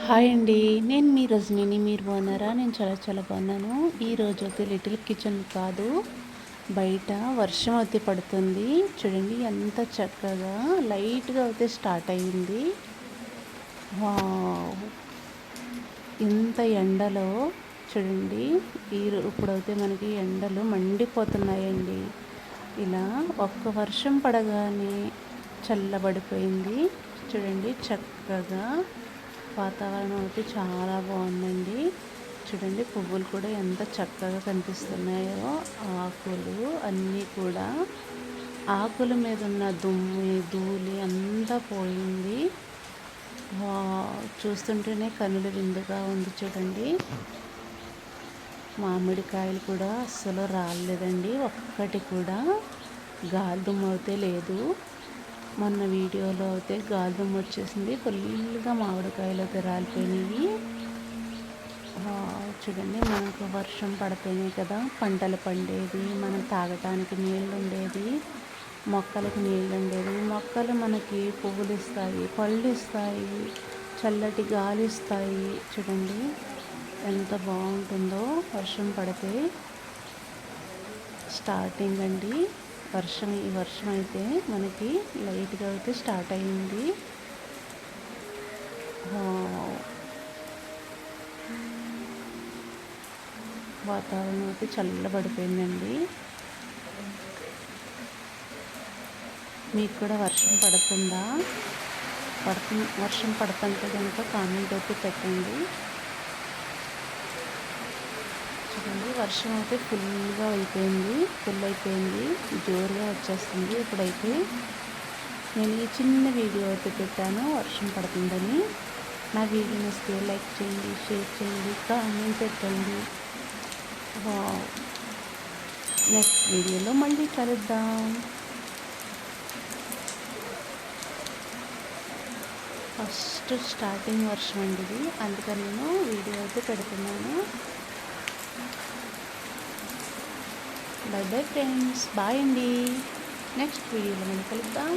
Hi అండి. నేను మీ రజనీని. మీరు బాగున్నారా? నేను చాలా చాలా బాగున్నాను. ఈరోజు అయితే లిటిల్ కిచెన్ కాదు, బయట వర్షం అయితే పడుతుంది. చూడండి ఎంత చక్కగా లైట్గా అయితే స్టార్ట్ అయ్యింది. వావ్! ఇంత ఎండలో చూడండి, ఇప్పుడైతే మనకి ఎండలు మండిపోతున్నాయండి. ఇలా ఒక్క వర్షం పడగానే చల్లబడిపోయింది. చూడండి చక్కగా వాతావరణం అయితే చాలా బాగుందండి. చూడండి పువ్వులు కూడా ఎంత చక్కగా కనిపిస్తున్నాయో, ఆకులు అన్నీ కూడా ఆకుల మీద ఉన్న దుమ్ము ధూళి అంతా పోయింది. చూస్తుంటేనే కనుల విందుగా ఉంది. చూడండి మామిడికాయలు కూడా అస్సలు రాలేదండి, ఒక్కటి కూడా గాలి దుమ్ము అయితే లేదు. మొన్న వీడియోలో అయితే గాలి దుమ్ము వచ్చేసింది, ఫుల్గా మామిడికాయలు అయితే రాలిపోయినాయి. చూడండి మనకు వర్షం పడితేనే కదా పంటలు పండేది, మనం తాగటానికి నీళ్ళు ఉండేది, మొక్కలకు నీళ్ళు ఉండేది. మొక్కలు మనకి పువ్వులు ఇస్తాయి, పళ్ళు ఇస్తాయి, చల్లటి గాలి ఇస్తాయి. చూడండి ఎంత బాగుంటుందో వర్షం పడితే. స్టార్టింగ్ అండి ఈ వర్షం అయితే మనకి లైట్గా అయితే స్టార్ట్ అయ్యింది. వాతావరణం అయితే చల్లబడిపోయిందండి. మీకు కూడా వర్షం పడుతుందా? వర్షం పడుతుంటే కనుక కామెంట్ అయితే పెట్టండి. చూడండి వర్షం అయితే ఫుల్ అయిపోయింది, జోరుగా వచ్చేస్తుంది. ఇప్పుడైతే నేను ఈ చిన్న వీడియో అయితే పెట్టాను వర్షం పడుతుందని. నా వీడియో నచ్చితే లైక్ చేయండి, షేర్ చేయండి, కామెంట్ పెట్టండి. నెక్స్ట్ వీడియోలో మళ్ళీ కలుద్దాం. ఫస్ట్ స్టార్టింగ్ వర్షం అండి ఇది, అందుకని నేను వీడియో అయితే పెడుతున్నాను. బై బై ఫ్రెండ్స్, బాయ్ అండి. నెక్స్ట్ వీడియోలో మళ్ళీ కలుద్దాం.